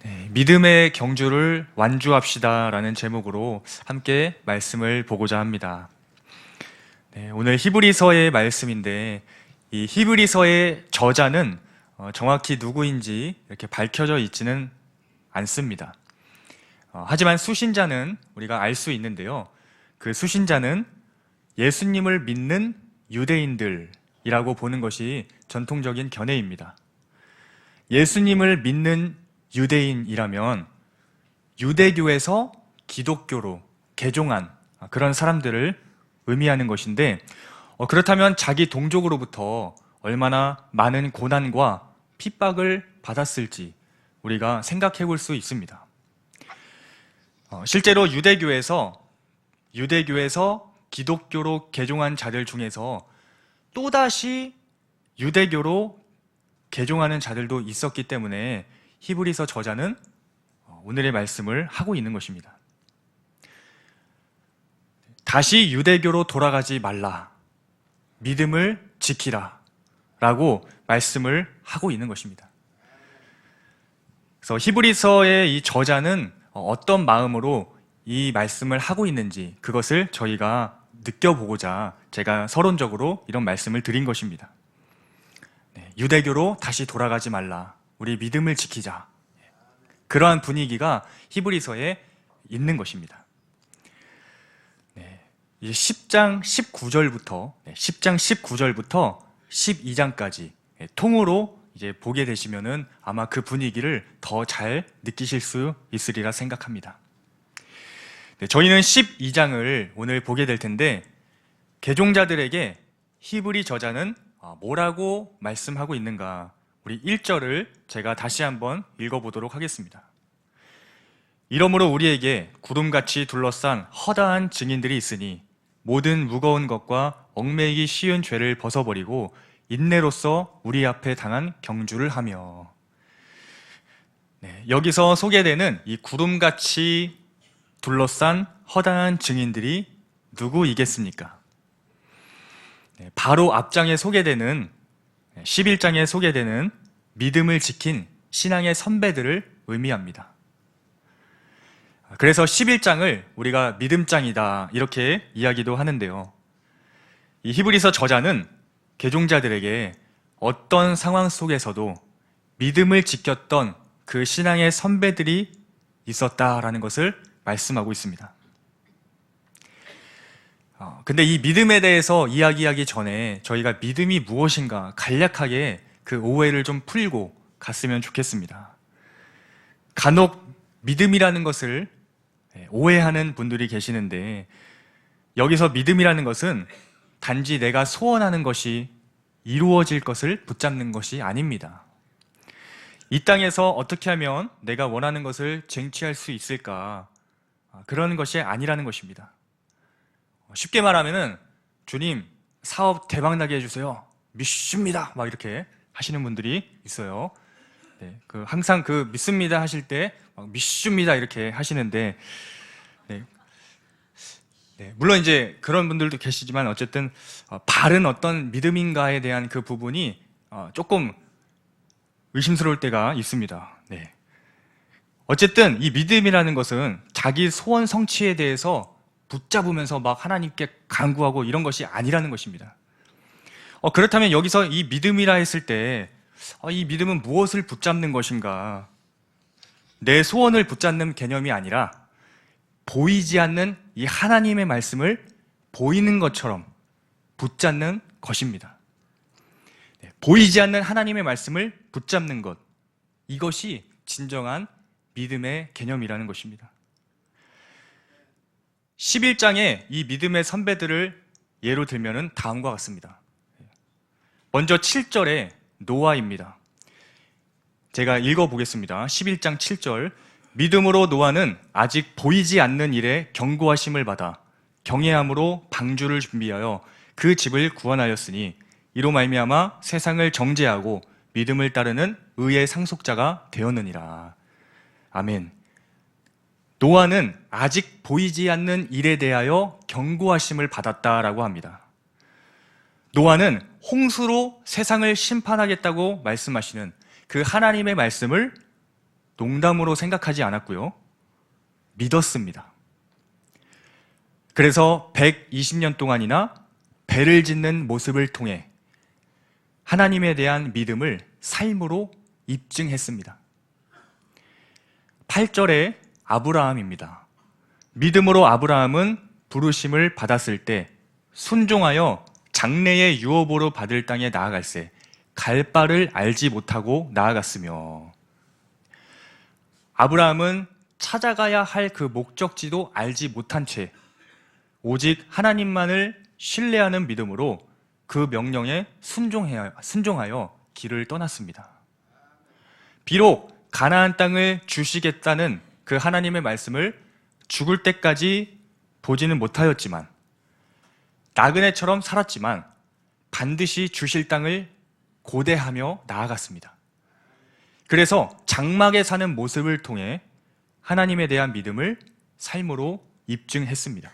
네, 믿음의 경주를 완주합시다라는 제목으로 함께 말씀을 보고자 합니다. 네, 오늘 히브리서의 말씀인데 이 히브리서의 저자는 정확히 누구인지 이렇게 밝혀져 있지는 않습니다. 하지만 수신자는 우리가 알 수 있는데요. 그 수신자는 예수님을 믿는 유대인들이라고 보는 것이 전통적인 견해입니다. 예수님을 믿는 유대인이라면 유대교에서 기독교로 개종한 그런 사람들을 의미하는 것인데, 그렇다면 자기 동족으로부터 얼마나 많은 고난과 핍박을 받았을지 우리가 생각해 볼 수 있습니다. 실제로 유대교에서 기독교로 개종한 자들 중에서 또다시 유대교로 개종하는 자들도 있었기 때문에 히브리서 저자는 오늘의 말씀을 하고 있는 것입니다. 다시 유대교로 돌아가지 말라, 믿음을 지키라 라고 말씀을 하고 있는 것입니다. 그래서 히브리서의 이 저자는 어떤 마음으로 이 말씀을 하고 있는지 그것을 저희가 느껴보고자 제가 서론적으로 이런 말씀을 드린 것입니다. 유대교로 다시 돌아가지 말라, 우리 믿음을 지키자, 그러한 분위기가 히브리서에 있는 것입니다. 10장 19절부터 12장까지 통으로 이제 보게 되시면은 아마 그 분위기를 더 잘 느끼실 수 있으리라 생각합니다. 저희는 12장을 오늘 보게 될 텐데, 개종자들에게 히브리 저자는 뭐라고 말씀하고 있는가, 우리 1절을 제가 다시 한번 읽어보도록 하겠습니다. 이러므로 우리에게 구름같이 둘러싼 허다한 증인들이 있으니 모든 무거운 것과 얽매이기 쉬운 죄를 벗어버리고 인내로써 우리 앞에 당한 경주를 하며. 여기서 소개되는 이 구름같이 둘러싼 허다한 증인들이 누구이겠습니까? 바로 앞장에 소개되는 11장에 소개되는 믿음을 지킨 신앙의 선배들을 의미합니다. 그래서 11장을 우리가 믿음장이다 이렇게 이야기도 하는데요. 이 히브리서 저자는 개종자들에게 어떤 상황 속에서도 믿음을 지켰던 그 신앙의 선배들이 있었다라는 것을 말씀하고 있습니다. 근데 이 믿음에 대해서 이야기하기 전에 저희가 믿음이 무엇인가 간략하게 그 오해를 좀 풀고 갔으면 좋겠습니다. 간혹 믿음이라는 것을 오해하는 분들이 계시는데, 여기서 믿음이라는 것은 단지 내가 소원하는 것이 이루어질 것을 붙잡는 것이 아닙니다. 이 땅에서 어떻게 하면 내가 원하는 것을 쟁취할 수 있을까, 그런 것이 아니라는 것입니다. 쉽게 말하면은 주님 사업 대박나게 해주세요, 믿습니다, 막 이렇게 하시는 분들이 있어요. 항상 그 믿습니다 하실 때 믿습니다 이렇게 하시는데, 물론 이제 그런 분들도 계시지만 어쨌든 바른 어떤 믿음인가에 대한 그 부분이 조금 의심스러울 때가 있습니다. 어쨌든 이 믿음이라는 것은 자기 소원 성취에 대해서 붙잡으면서 막 하나님께 간구하고 이런 것이 아니라는 것입니다. 그렇다면 여기서 이 믿음이라 했을 때 이 믿음은 무엇을 붙잡는 것인가? 내 소원을 붙잡는 개념이 아니라 보이지 않는 이 하나님의 말씀을 보이는 것처럼 붙잡는 것입니다. 보이지 않는 하나님의 말씀을 붙잡는 것, 이것이 진정한 믿음의 개념이라는 것입니다. 11장에 이 믿음의 선배들을 예로 들면은 다음과 같습니다. 먼저 7절에 노아입니다. 제가 읽어보겠습니다. 11장 7절. 믿음으로 노아는 아직 보이지 않는 일에 경고하심을 받아 경외함으로 방주를 준비하여 그 집을 구원하였으니 이로 말미암아 세상을 정죄하고 믿음을 따르는 의의 상속자가 되었느니라. 아멘. 노아는 아직 보이지 않는 일에 대하여 경고하심을 받았다라고 합니다. 노아는 홍수로 세상을 심판하겠다고 말씀하시는 그 하나님의 말씀을 농담으로 생각하지 않았고요. 믿었습니다. 그래서 120년 동안이나 배를 짓는 모습을 통해 하나님에 대한 믿음을 삶으로 입증했습니다. 8절에 아브라함입니다. 믿음으로 아브라함은 부르심을 받았을 때 순종하여 장래의 유업으로 받을 땅에 나아갈새 갈 바를 알지 못하고 나아갔으며, 아브라함은 찾아가야 할 그 목적지도 알지 못한 채 오직 하나님만을 신뢰하는 믿음으로 그 명령에 순종하여 길을 떠났습니다. 비록 가나안 땅을 주시겠다는 그 하나님의 말씀을 죽을 때까지 보지는 못하였지만, 나그네처럼 살았지만 반드시 주실 땅을 고대하며 나아갔습니다. 그래서 장막에 사는 모습을 통해 하나님에 대한 믿음을 삶으로 입증했습니다.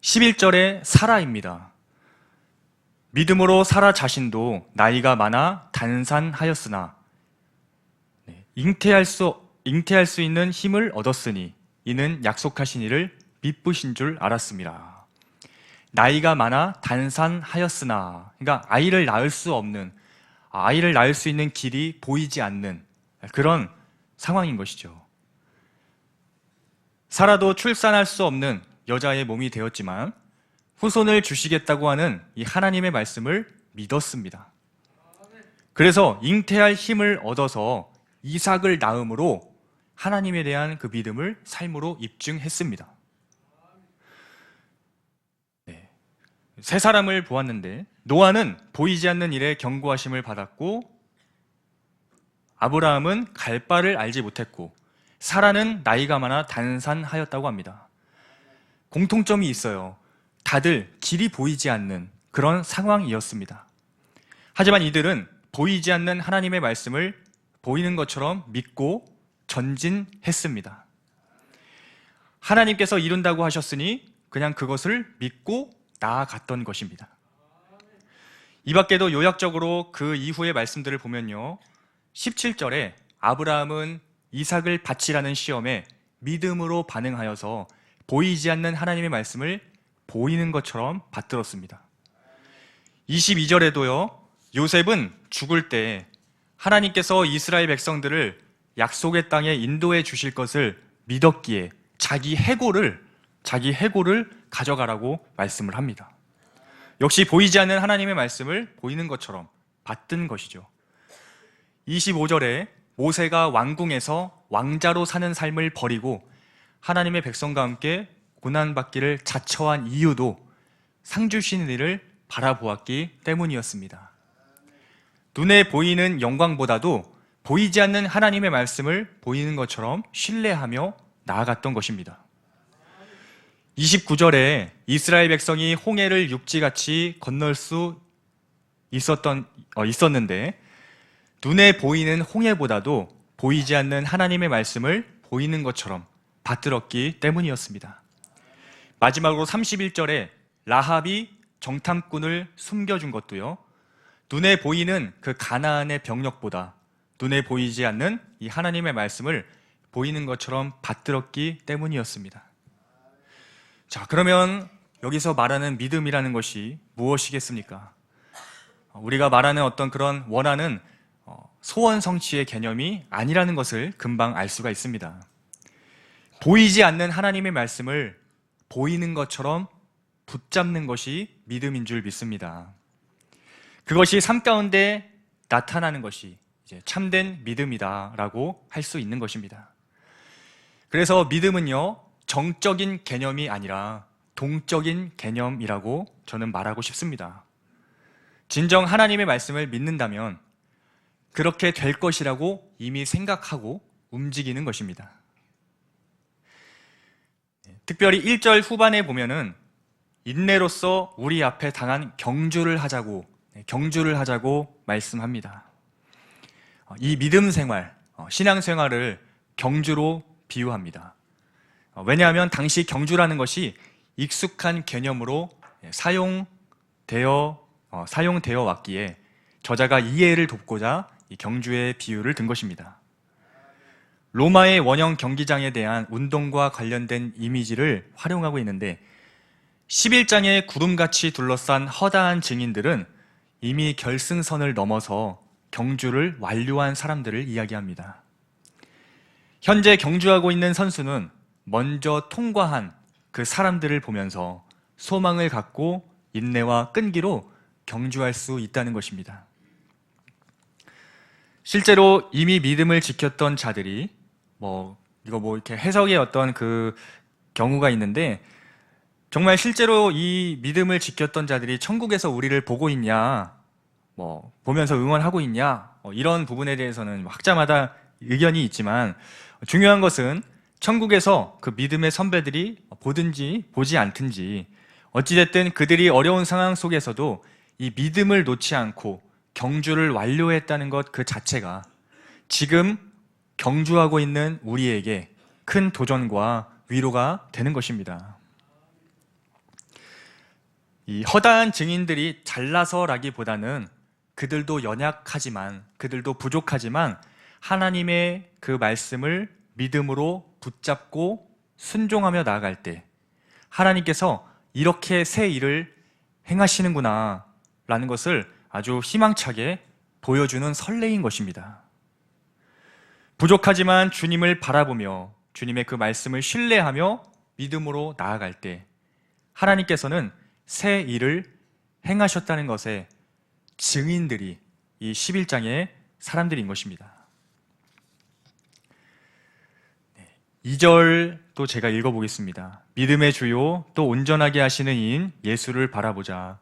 11절에 사라입니다. 믿음으로 사라 자신도 나이가 많아 단산하였으나 잉태할 수 있는 힘을 얻었으니 이는 약속하신 이를 미쁘신 줄 알았습니다. 나이가 많아 단산하였으나, 그러니까 아이를 낳을 수 없는, 아이를 낳을 수 있는 길이 보이지 않는 그런 상황인 것이죠. 살아도 출산할 수 없는 여자의 몸이 되었지만 후손을 주시겠다고 하는 이 하나님의 말씀을 믿었습니다. 그래서 잉태할 힘을 얻어서 이삭을 낳음으로 하나님에 대한 그 믿음을 삶으로 입증했습니다. 세 사람을 보았는데, 노아는 보이지 않는 일에 경고하심을 받았고, 아브라함은 갈 바를 알지 못했고, 사라는 나이가 많아 단산하였다고 합니다. 공통점이 있어요. 다들 길이 보이지 않는 그런 상황이었습니다. 하지만 이들은 보이지 않는 하나님의 말씀을 보이는 것처럼 믿고 전진했습니다. 하나님께서 이룬다고 하셨으니 그냥 그것을 믿고 나아갔던 것입니다. 이 밖에도 요약적으로 그 이후의 말씀들을 보면요, 17절에 아브라함은 이삭을 바치라는 시험에 믿음으로 반응하여서 보이지 않는 하나님의 말씀을 보이는 것처럼 받들었습니다. 22절에도요, 요셉은 죽을 때 하나님께서 이스라엘 백성들을 약속의 땅에 인도해 주실 것을 믿었기에 자기 해골을 가져가라고 말씀을 합니다. 역시 보이지 않는 하나님의 말씀을 보이는 것처럼 받든 것이죠. 25절에 모세가 왕궁에서 왕자로 사는 삶을 버리고 하나님의 백성과 함께 고난받기를 자처한 이유도 상 주시는 이를 바라보았기 때문이었습니다. 눈에 보이는 영광보다도 보이지 않는 하나님의 말씀을 보이는 것처럼 신뢰하며 나아갔던 것입니다. 29절에 이스라엘 백성이 홍해를 육지같이 건널 수 있었는데 눈에 보이는 홍해보다도 보이지 않는 하나님의 말씀을 보이는 것처럼 받들었기 때문이었습니다. 마지막으로 31절에 라합이 정탐꾼을 숨겨준 것도요, 눈에 보이는 그 가나안의 병력보다 눈에 보이지 않는 이 하나님의 말씀을 보이는 것처럼 받들었기 때문이었습니다. 자, 그러면 여기서 말하는 믿음이라는 것이 무엇이겠습니까? 우리가 말하는 어떤 그런 원하는 소원 성취의 개념이 아니라는 것을 금방 알 수가 있습니다. 보이지 않는 하나님의 말씀을 보이는 것처럼 붙잡는 것이 믿음인 줄 믿습니다. 그것이 삶 가운데 나타나는 것이 이제 참된 믿음이다라고 할 수 있는 것입니다. 그래서 믿음은요, 정적인 개념이 아니라 동적인 개념이라고 저는 말하고 싶습니다. 진정 하나님의 말씀을 믿는다면 그렇게 될 것이라고 이미 생각하고 움직이는 것입니다. 특별히 1절 후반에 보면은 인내로서 우리 앞에 당한 경주를 하자고 말씀합니다. 이 믿음 생활, 신앙 생활을 경주로 비유합니다. 왜냐하면 당시 경주라는 것이 익숙한 개념으로 사용되어 왔기에 저자가 이해를 돕고자 이 경주의 비유를 든 것입니다. 로마의 원형 경기장에 대한 운동과 관련된 이미지를 활용하고 있는데 11장의 구름같이 둘러싼 허다한 증인들은 이미 결승선을 넘어서 경주를 완료한 사람들을 이야기합니다. 현재 경주하고 있는 선수는 먼저 통과한 그 사람들을 보면서 소망을 갖고 인내와 끈기로 경주할 수 있다는 것입니다. 실제로 이미 믿음을 지켰던 자들이 이렇게 해석의 어떤 그 경우가 있는데, 정말 실제로 이 믿음을 지켰던 자들이 천국에서 우리를 보고 있냐, 보면서 응원하고 있냐, 이런 부분에 대해서는 학자마다 의견이 있지만, 중요한 것은 천국에서 그 믿음의 선배들이 보든지 보지 않든지 어찌됐든 그들이 어려운 상황 속에서도 이 믿음을 놓지 않고 경주를 완료했다는 것 그 자체가 지금 경주하고 있는 우리에게 큰 도전과 위로가 되는 것입니다. 이 허다한 증인들이 잘나서라기보다는 그들도 연약하지만, 그들도 부족하지만 하나님의 그 말씀을 믿음으로 붙잡고 순종하며 나아갈 때 하나님께서 이렇게 새 일을 행하시는구나 라는 것을 아주 희망차게 보여주는 설레인 것입니다. 부족하지만 주님을 바라보며 주님의 그 말씀을 신뢰하며 믿음으로 나아갈 때 하나님께서는 새 일을 행하셨다는 것에 증인들이 이 11장의 사람들인 것입니다. 2절도 제가 읽어보겠습니다. 믿음의 주요 또 온전하게 하시는 이인 예수를 바라보자.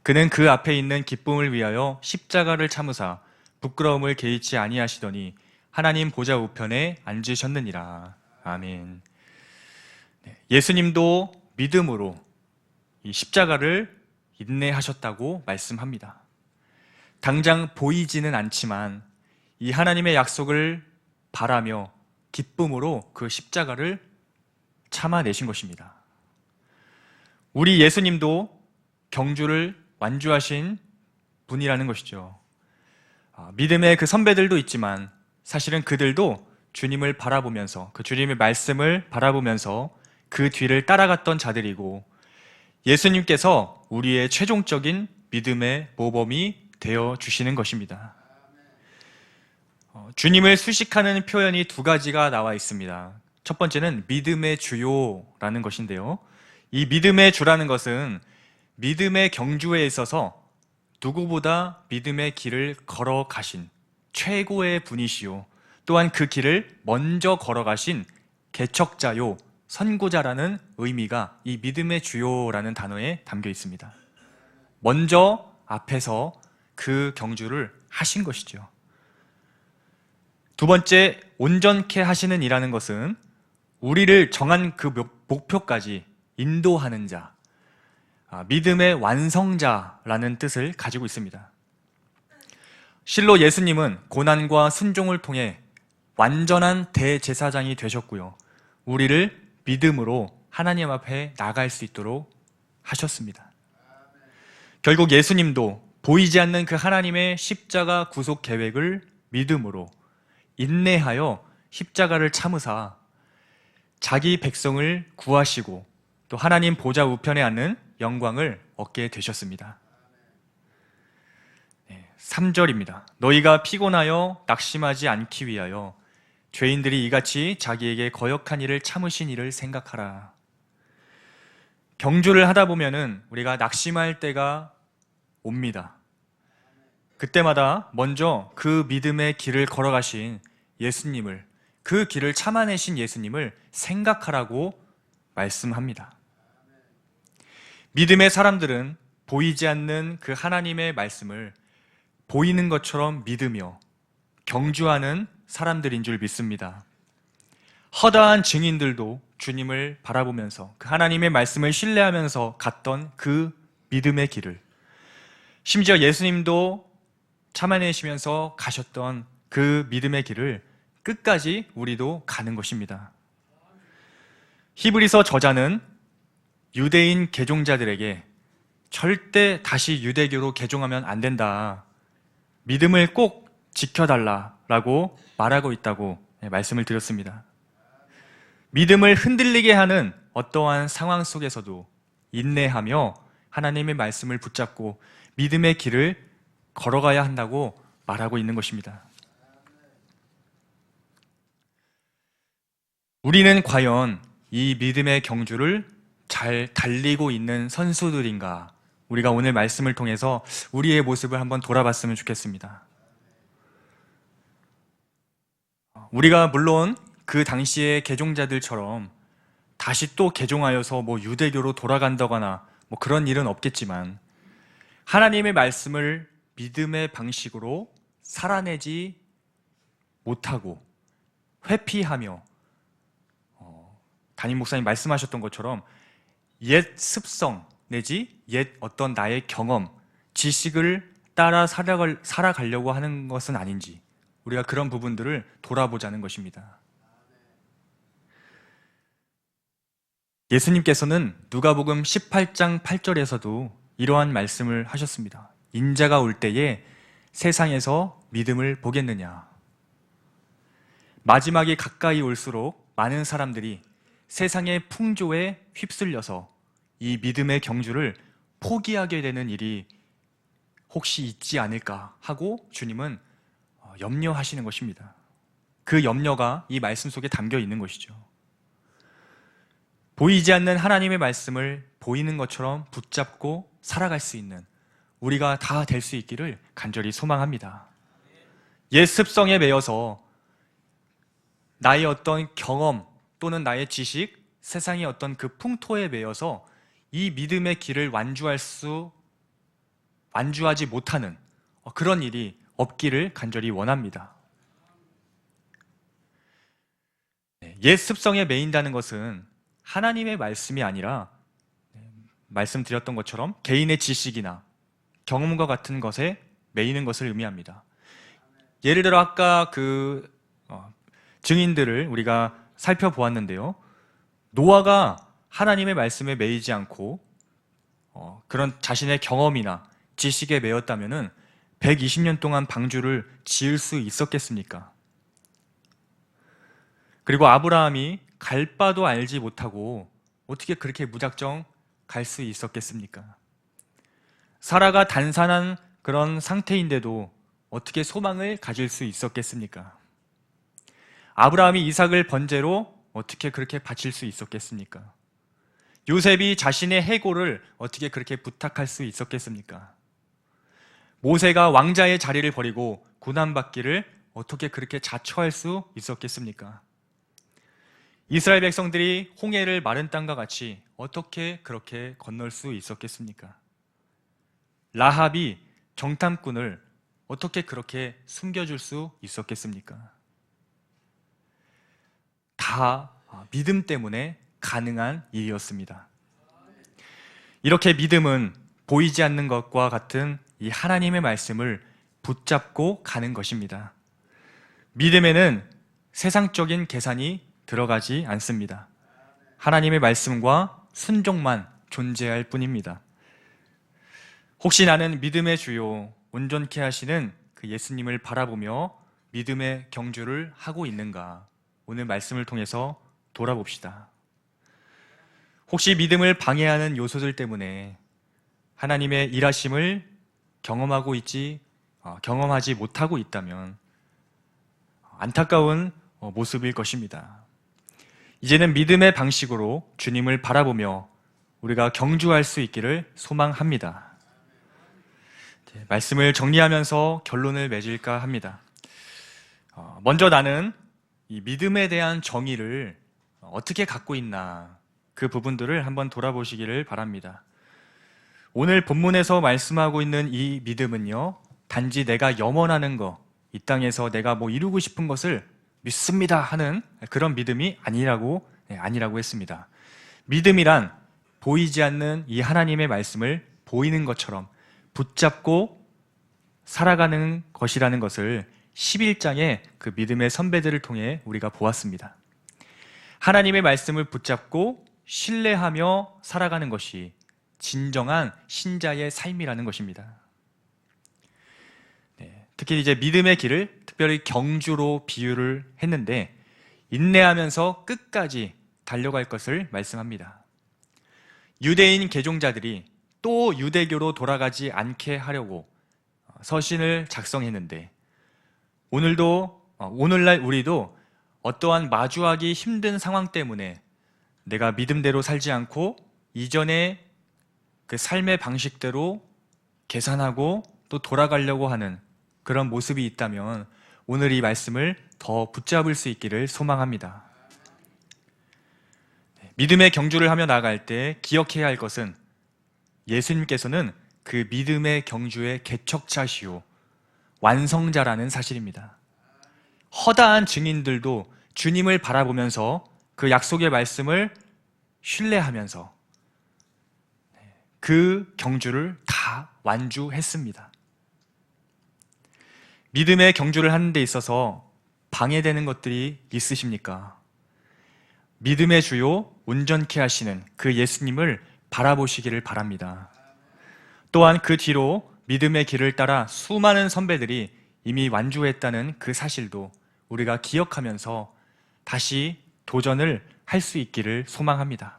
그는 그 앞에 있는 기쁨을 위하여 십자가를 참으사 부끄러움을 개의치 아니하시더니 하나님 보좌 우편에 앉으셨느니라. 아멘. 예수님도 믿음으로 이 십자가를 인내하셨다고 말씀합니다. 당장 보이지는 않지만 이 하나님의 약속을 바라며 기쁨으로 그 십자가를 참아내신 것입니다. 우리 예수님도 경주를 완주하신 분이라는 것이죠. 믿음의 그 선배들도 있지만 사실은 그들도 주님을 바라보면서, 그 주님의 말씀을 바라보면서 그 뒤를 따라갔던 자들이고, 예수님께서 우리의 최종적인 믿음의 모범이 되어 주시는 것입니다. 주님을 수식하는 표현이 두 가지가 나와 있습니다. 첫 번째는 믿음의 주요라는 것인데요, 이 믿음의 주라는 것은 믿음의 경주에 있어서 누구보다 믿음의 길을 걸어가신 최고의 분이시요, 또한 그 길을 먼저 걸어가신 개척자요, 선구자라는 의미가 이 믿음의 주요라는 단어에 담겨 있습니다. 먼저 앞에서 그 경주를 하신 것이죠. 두 번째, 온전케 하시는 이라는 것은 우리를 정한 그 목표까지 인도하는 자, 믿음의 완성자라는 뜻을 가지고 있습니다. 실로 예수님은 고난과 순종을 통해 완전한 대제사장이 되셨고요, 우리를 믿음으로 하나님 앞에 나갈 수 있도록 하셨습니다. 결국 예수님도 보이지 않는 그 하나님의 십자가 구속 계획을 믿음으로 인내하여 십자가를 참으사 자기 백성을 구하시고 또 하나님 보좌 우편에 앉는 영광을 얻게 되셨습니다. 3절입니다. 너희가 피곤하여 낙심하지 않기 위하여 죄인들이 이같이 자기에게 거역한 일을 참으신 일을 생각하라. 경주를 하다 보면은 우리가 낙심할 때가 옵니다. 그때마다 먼저 그 믿음의 길을 걸어가신 예수님을, 그 길을 참아내신 예수님을 생각하라고 말씀합니다. 믿음의 사람들은 보이지 않는 그 하나님의 말씀을 보이는 것처럼 믿으며 경주하는 사람들인 줄 믿습니다. 허다한 증인들도 주님을 바라보면서 그 하나님의 말씀을 신뢰하면서 갔던 그 믿음의 길을, 심지어 예수님도 참아내시면서 가셨던 그 믿음의 길을 끝까지 우리도 가는 것입니다. 히브리서 저자는 유대인 개종자들에게 절대 다시 유대교로 개종하면 안 된다, 믿음을 꼭 지켜달라라고 말하고 있다고 말씀을 드렸습니다. 믿음을 흔들리게 하는 어떠한 상황 속에서도 인내하며 하나님의 말씀을 붙잡고 믿음의 길을 걸어가야 한다고 말하고 있는 것입니다. 우리는 과연 이 믿음의 경주를 잘 달리고 있는 선수들인가? 우리가 오늘 말씀을 통해서 우리의 모습을 한번 돌아봤으면 좋겠습니다. 우리가 물론 그 당시의 개종자들처럼 다시 또 개종하여서 유대교로 돌아간다거나 그런 일은 없겠지만 하나님의 말씀을 믿음의 방식으로 살아내지 못하고 회피하며 담임 목사님 말씀하셨던 것처럼 옛 습성 내지 옛 어떤 나의 경험, 지식을 따라 살아가려고 하는 것은 아닌지 우리가 그런 부분들을 돌아보자는 것입니다. 예수님께서는 누가복음 18장 8절에서도 이러한 말씀을 하셨습니다. 인자가 올 때에 세상에서 믿음을 보겠느냐. 마지막이 가까이 올수록 많은 사람들이 세상의 풍조에 휩쓸려서 이 믿음의 경주를 포기하게 되는 일이 혹시 있지 않을까 하고 주님은 염려하시는 것입니다. 그 염려가 이 말씀 속에 담겨 있는 것이죠. 보이지 않는 하나님의 말씀을 보이는 것처럼 붙잡고 살아갈 수 있는 우리가 다 될 수 있기를 간절히 소망합니다. 옛 습성에 매여서 나의 어떤 경험 또는 나의 지식, 세상의 어떤 그 풍토에 매여서 이 믿음의 길을 완주하지 못하는 그런 일이 없기를 간절히 원합니다. 옛 습성에 매인다는 것은 하나님의 말씀이 아니라 말씀드렸던 것처럼 개인의 지식이나 경험과 같은 것에 매이는 것을 의미합니다. 예를 들어 아까 그 증인들을 우리가 살펴보았는데요. 노아가 하나님의 말씀에 매이지 않고 그런 자신의 경험이나 지식에 매였다면 120년 동안 방주를 지을 수 있었겠습니까? 그리고 아브라함이 갈 바도 알지 못하고 어떻게 그렇게 무작정 갈 수 있었겠습니까? 사라가 단산한 그런 상태인데도 어떻게 소망을 가질 수 있었겠습니까? 아브라함이 이삭을 번제로 어떻게 그렇게 바칠 수 있었겠습니까? 요셉이 자신의 해골을 어떻게 그렇게 부탁할 수 있었겠습니까? 모세가 왕자의 자리를 버리고 고난받기를 어떻게 그렇게 자처할 수 있었겠습니까? 이스라엘 백성들이 홍해를 마른 땅과 같이 어떻게 그렇게 건널 수 있었겠습니까? 라합이 정탐꾼을 어떻게 그렇게 숨겨줄 수 있었겠습니까? 다 믿음 때문에 가능한 일이었습니다. 이렇게 믿음은 보이지 않는 것과 같은 이 하나님의 말씀을 붙잡고 가는 것입니다. 믿음에는 세상적인 계산이 들어가지 않습니다. 하나님의 말씀과 순종만 존재할 뿐입니다. 혹시 나는 믿음의 주요 온전케 하시는 그 예수님을 바라보며 믿음의 경주를 하고 있는가? 오늘 말씀을 통해서 돌아봅시다. 혹시 믿음을 방해하는 요소들 때문에 하나님의 일하심을 경험하지 못하고 있다면 안타까운 모습일 것입니다. 이제는 믿음의 방식으로 주님을 바라보며 우리가 경주할 수 있기를 소망합니다. 말씀을 정리하면서 결론을 맺을까 합니다. 먼저 나는 이 믿음에 대한 정의를 어떻게 갖고 있나 그 부분들을 한번 돌아보시기를 바랍니다. 오늘 본문에서 말씀하고 있는 이 믿음은요, 단지 내가 염원하는 거, 이 땅에서 내가 이루고 싶은 것을 믿습니다 하는 그런 믿음이 아니라고 했습니다. 믿음이란 보이지 않는 이 하나님의 말씀을 보이는 것처럼 붙잡고 살아가는 것이라는 것을 11장의 그 믿음의 선배들을 통해 우리가 보았습니다. 하나님의 말씀을 붙잡고 신뢰하며 살아가는 것이 진정한 신자의 삶이라는 것입니다. 특히 이제 믿음의 길을 특별히 경주로 비유를 했는데 인내하면서 끝까지 달려갈 것을 말씀합니다. 유대인 개종자들이 또 유대교로 돌아가지 않게 하려고 서신을 작성했는데, 오늘날 우리도 어떠한 마주하기 힘든 상황 때문에 내가 믿음대로 살지 않고 이전의 그 삶의 방식대로 계산하고 또 돌아가려고 하는 그런 모습이 있다면 오늘 이 말씀을 더 붙잡을 수 있기를 소망합니다. 믿음의 경주를 하며 나아갈 때 기억해야 할 것은 예수님께서는 그 믿음의 경주의 개척자시오 완성자라는 사실입니다. 허다한 증인들도 주님을 바라보면서 그 약속의 말씀을 신뢰하면서 그 경주를 다 완주했습니다. 믿음의 경주를 하는 데 있어서 방해되는 것들이 있으십니까? 믿음의 주요 온전케 하시는 그 예수님을 바라보시기를 바랍니다. 또한 그 뒤로 믿음의 길을 따라 수많은 선배들이 이미 완주했다는 그 사실도 우리가 기억하면서 다시 도전을 할 수 있기를 소망합니다.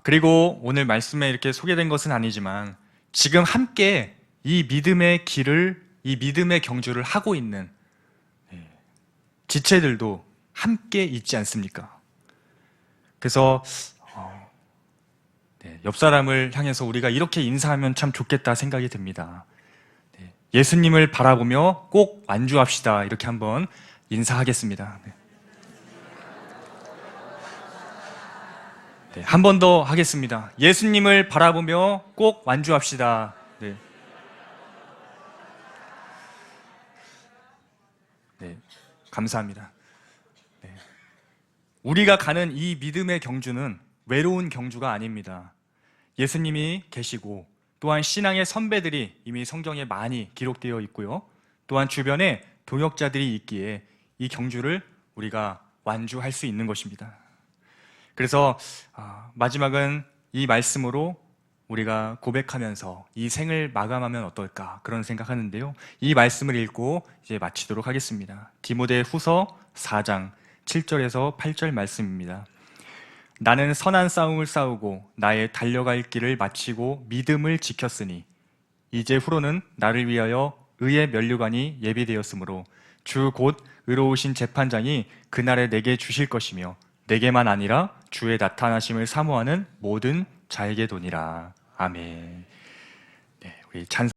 그리고 오늘 말씀에 이렇게 소개된 것은 아니지만 지금 함께 이 믿음의 길을, 이 믿음의 경주를 하고 있는 지체들도 함께 있지 않습니까? 그래서 옆 사람을 향해서 우리가 이렇게 인사하면 참 좋겠다 생각이 듭니다. 예수님을 바라보며 꼭 완주합시다. 이렇게 한번 인사하겠습니다. 한 번 더 하겠습니다. 예수님을 바라보며 꼭 완주합시다. 네. 네, 감사합니다. 네. 우리가 가는 이 믿음의 경주는 외로운 경주가 아닙니다. 예수님이 계시고 또한 신앙의 선배들이 이미 성경에 많이 기록되어 있고요. 또한 주변에 동역자들이 있기에 이 경주를 우리가 완주할 수 있는 것입니다. 그래서 마지막은 이 말씀으로 우리가 고백하면서 이 생을 마감하면 어떨까 그런 생각하는데요. 이 말씀을 읽고 이제 마치도록 하겠습니다. 디모데 후서 4장 7절에서 8절 말씀입니다. 나는 선한 싸움을 싸우고 나의 달려갈 길을 마치고 믿음을 지켰으니 이제 후로는 나를 위하여 의의 면류관이 예비되었으므로 주 곧 의로우신 재판장이 그날에 내게 주실 것이며 내게만 아니라 주의 나타나심을 사모하는 모든 자에게 도니라. 아멘. 네, 우리 찬